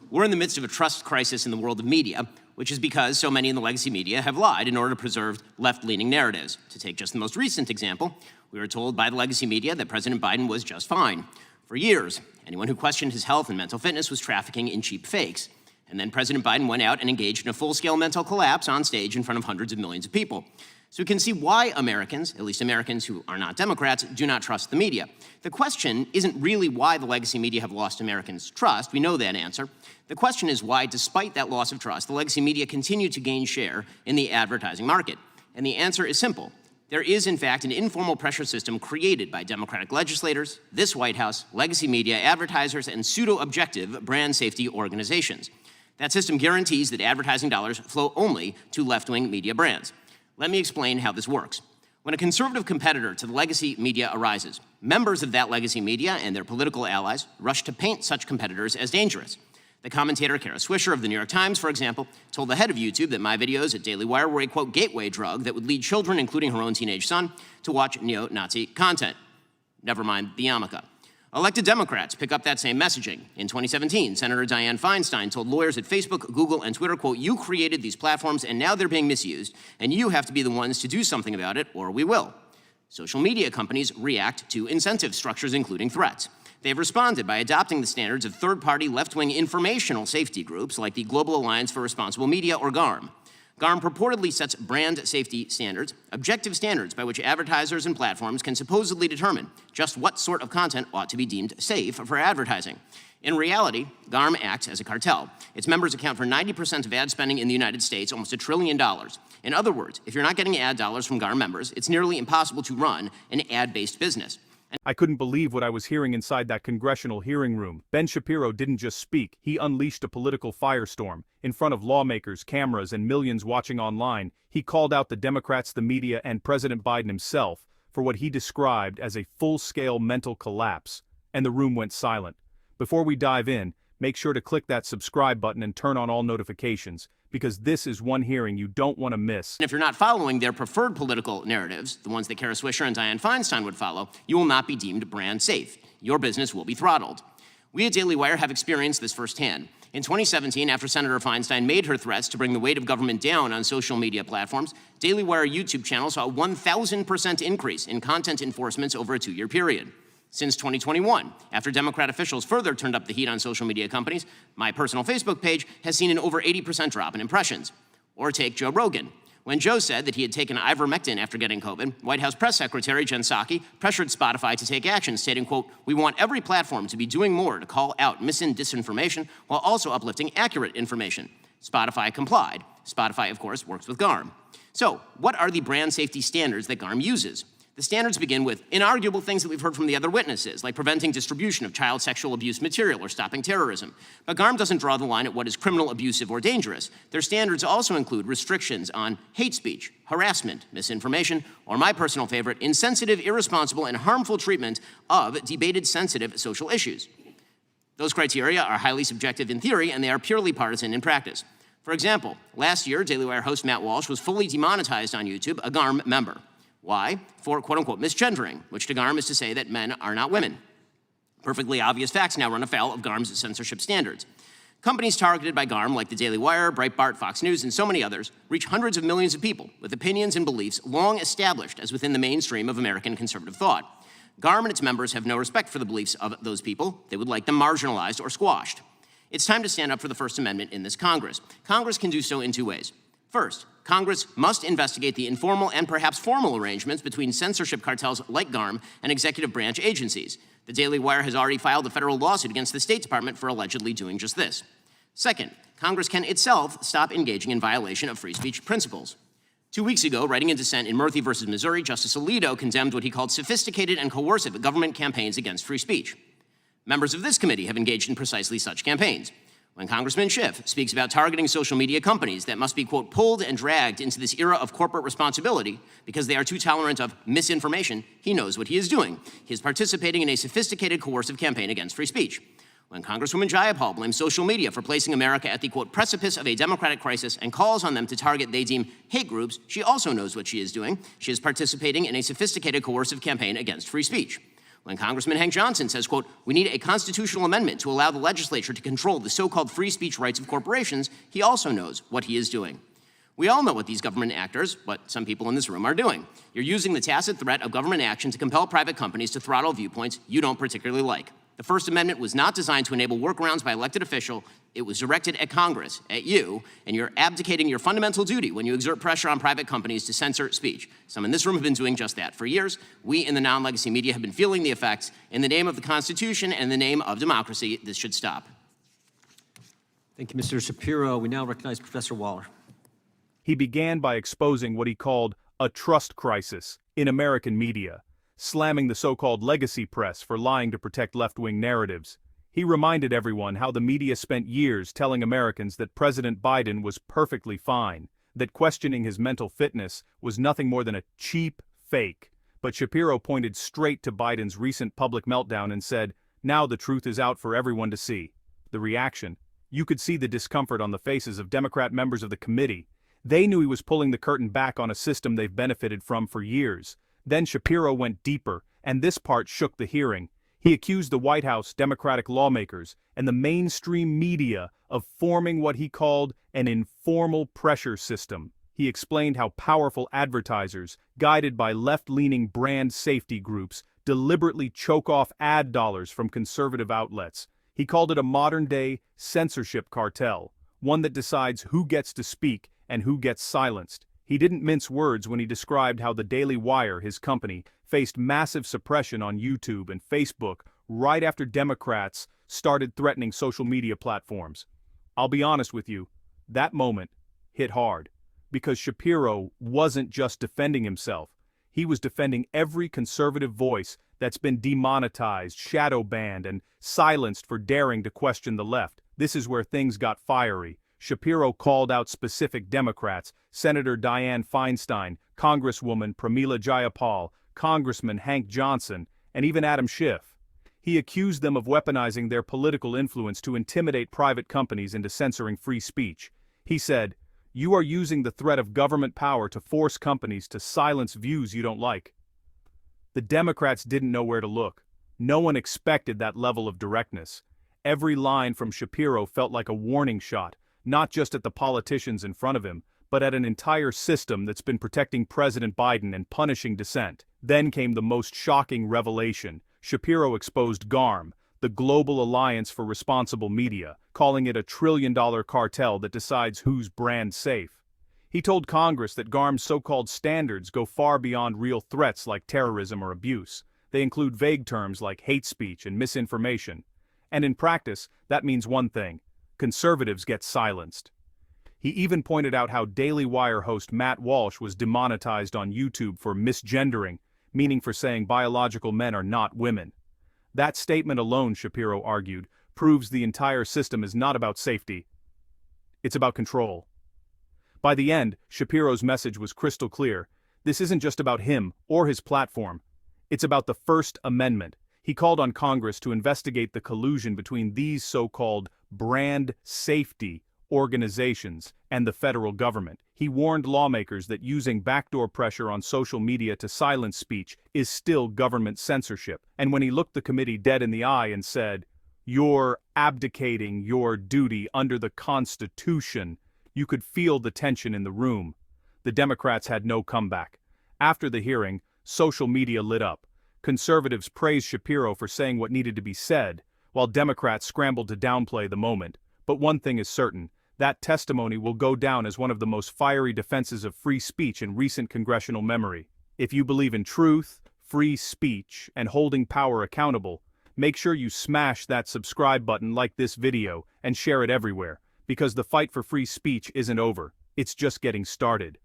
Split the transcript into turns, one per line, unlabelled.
We're in the midst of a trust crisis in the world of media, which is because so many in the legacy media have lied in order to preserve left-leaning narratives. To take just the most recent example, we were told by the legacy media that President Biden was just fine. For years, anyone who questioned his health and mental fitness was trafficking in cheap fakes. And then President Biden went out and engaged in a full-scale mental collapse on stage in front of hundreds of millions of people. So we can see why Americans, at least Americans who are not Democrats, do not trust the media. The question isn't really why the legacy media have lost Americans' trust. We know that answer. The question is why, despite that loss of trust, the legacy media continue to gain share in the advertising market. And the answer is simple. There is, in fact, an informal pressure system created by Democratic legislators, this White House, legacy media, advertisers, and pseudo-objective brand safety organizations. That system guarantees that advertising dollars flow only to left-wing media brands. Let me explain how this works. When a conservative competitor to the legacy media arises, members of that legacy media and their political allies rush to paint such competitors as dangerous. The commentator Kara Swisher of the New York Times, for example, told the head of YouTube that my videos at Daily Wire were a, quote, gateway drug that would lead children, including her own teenage son, to watch neo-Nazi content. Never mind the yarmulke. Elected Democrats pick up that same messaging. In 2017, Senator Dianne Feinstein told lawyers at Facebook, Google, and Twitter, quote, you created these platforms and now they're being misused, and you have to be the ones to do something about it or we will. Social media companies react to incentive structures, including threats. They've responded by adopting the standards of third-party left-wing informational safety groups like the Global Alliance for Responsible Media, or GARM. GARM purportedly sets brand safety standards, objective standards by which advertisers and platforms can supposedly determine just what sort of content ought to be deemed safe for advertising. In reality, GARM acts as a cartel. Its members account for 90% of ad spending in the United States, almost $1 trillion. In other words, if you're not getting ad dollars from GARM members, it's nearly impossible to run an ad-based business.
I couldn't believe what I was hearing inside that congressional hearing room. Ben Shapiro didn't just speak, he unleashed a political firestorm. In front of lawmakers, cameras, and millions watching online, he called out the Democrats, the media, and President Biden himself for what he described as a full-scale mental collapse. And the room went silent. Before we dive in, make sure to click that subscribe button and turn on all notifications, because this is one hearing you don't want to miss.
If you're not following their preferred political narratives, the ones that Kara Swisher and Dianne Feinstein would follow, you will not be deemed brand safe. Your business will be throttled. We at Daily Wire have experienced this firsthand. In 2017, after Senator Feinstein made her threats to bring the weight of government down on social media platforms, Daily Wire YouTube channel saw a 1,000% increase in content enforcements over a 2-year period. Since 2021, after Democrat officials further turned up the heat on social media companies, my personal Facebook page has seen an over 80% drop in impressions. Or take Joe Rogan. When Joe said that he had taken ivermectin after getting COVID, White House Press Secretary Jen Psaki pressured Spotify to take action, stating, quote, we want every platform to be doing more to call out mis- and disinformation while also uplifting accurate information. Spotify complied. Spotify, of course, works with GARM. So, what are the brand safety standards that GARM uses? The standards begin with inarguable things that we've heard from the other witnesses, like preventing distribution of child sexual abuse material or stopping terrorism. But GARM doesn't draw the line at what is criminal, abusive, or dangerous. Their standards also include restrictions on hate speech, harassment, misinformation, or my personal favorite, insensitive, irresponsible, and harmful treatment of debated sensitive social issues. Those criteria are highly subjective in theory, and they are purely partisan in practice. For example, last year, Daily Wire host Matt Walsh was fully demonetized on YouTube, a GARM member. Why? For quote-unquote misgendering, which to GARM is to say that men are not women. Perfectly obvious facts now run afoul of GARM's censorship standards. Companies targeted by GARM, like the Daily Wire, Breitbart, Fox News, and so many others, reach hundreds of millions of people with opinions and beliefs long established as within the mainstream of American conservative thought. GARM and its members have no respect for the beliefs of those people. They would like them marginalized or squashed. It's time to stand up for the First Amendment in this Congress. Congress can do so in 2 ways. First, Congress must investigate the informal and perhaps formal arrangements between censorship cartels like GARM and executive branch agencies. The Daily Wire has already filed a federal lawsuit against the State Department for allegedly doing just this. Second, Congress can itself stop engaging in violation of free speech principles. 2 weeks ago, writing in dissent in Murphy versus Missouri, Justice Alito condemned what he called sophisticated and coercive government campaigns against free speech. Members of this committee have engaged in precisely such campaigns. When Congressman Schiff speaks about targeting social media companies that must be, quote, pulled and dragged into this era of corporate responsibility because they are too tolerant of misinformation, he knows what he is doing. He is participating in a sophisticated, coercive campaign against free speech. When Congresswoman Jayapal blames social media for placing America at the, quote, precipice of a democratic crisis and calls on them to target they deem hate groups, she also knows what she is doing. She is participating in a sophisticated, coercive campaign against free speech. When Congressman Hank Johnson says, quote, "We need a constitutional amendment to allow the legislature to control the so-called free speech rights of corporations," he also knows what he is doing. We all know what these government actors, what some people in this room, are doing. You're using the tacit threat of government action to compel private companies to throttle viewpoints you don't particularly like. The First Amendment was not designed to enable workarounds by elected officials. It was directed at Congress, at you, and you're abdicating your fundamental duty when you exert pressure on private companies to censor speech. Some in this room have been doing just that for years. We in the non-legacy media have been feeling the effects. In the name of the Constitution and in the name of democracy, this should stop.
Thank you, Mr. Shapiro. We now recognize Professor Waller.
He began by exposing what he called a trust crisis in American media, slamming the so-called legacy press for lying to protect left-wing narratives. He reminded everyone how the media spent years telling Americans that President Biden was perfectly fine, that questioning his mental fitness was nothing more than a cheap fake. But Shapiro pointed straight to Biden's recent public meltdown and said, "Now the truth is out for everyone to see." The reaction? You could see the discomfort on the faces of Democrat members of the committee. They knew he was pulling the curtain back on a system they've benefited from for years. Then Shapiro went deeper, and this part shook the hearing. He accused the White House, Democratic lawmakers, and the mainstream media of forming what he called an informal pressure system. He explained how powerful advertisers, guided by left-leaning brand safety groups, deliberately choke off ad dollars from conservative outlets. He called it a modern-day censorship cartel, one that decides who gets to speak and who gets silenced. He didn't mince words when he described how the Daily Wire, his company, faced massive suppression on YouTube and Facebook right after Democrats started threatening social media platforms. I'll be honest with you, that moment hit hard, because Shapiro wasn't just defending himself. He was defending every conservative voice that's been demonetized, shadow banned, and silenced for daring to question the left. This is where things got fiery. Shapiro called out specific Democrats, Senator Dianne Feinstein, Congresswoman Pramila Jayapal, Congressman Hank Johnson, and even Adam Schiff. He accused them of weaponizing their political influence to intimidate private companies into censoring free speech. He said, "You are using the threat of government power to force companies to silence views you don't like." The Democrats didn't know where to look. No one expected that level of directness. Every line from Shapiro felt like a warning shot, not just at the politicians in front of him, but at an entire system that's been protecting President Biden and punishing dissent. Then came the most shocking revelation. Shapiro exposed GARM, the Global Alliance for Responsible Media, calling it a trillion-dollar cartel that decides who's brand safe. He told Congress that GARM's so-called standards go far beyond real threats like terrorism or abuse. They include vague terms like hate speech and misinformation. And in practice, that means one thing: conservatives get silenced. He even pointed out how Daily Wire host Matt Walsh was demonetized on YouTube for misgendering, meaning for saying biological men are not women. That statement alone, Shapiro argued, proves the entire system is not about safety. It's about control. By the end, Shapiro's message was crystal clear. This isn't just about him or his platform. It's about the First Amendment. He called on Congress to investigate the collusion between these so-called brand safety organizations and the federal government. He warned lawmakers that using backdoor pressure on social media to silence speech is still government censorship. And when he looked the committee dead in the eye and said, "You're abdicating your duty under the Constitution," you could feel the tension in the room. The Democrats had no comeback. After the hearing, social media lit up. Conservatives praised Shapiro for saying what needed to be said, while Democrats scrambled to downplay the moment. But one thing is certain: that testimony will go down as one of the most fiery defenses of free speech in recent congressional memory. If you believe in truth, free speech, and holding power accountable, make sure you smash that subscribe button, like this video, and share it everywhere, because the fight for free speech isn't over. It's just getting started.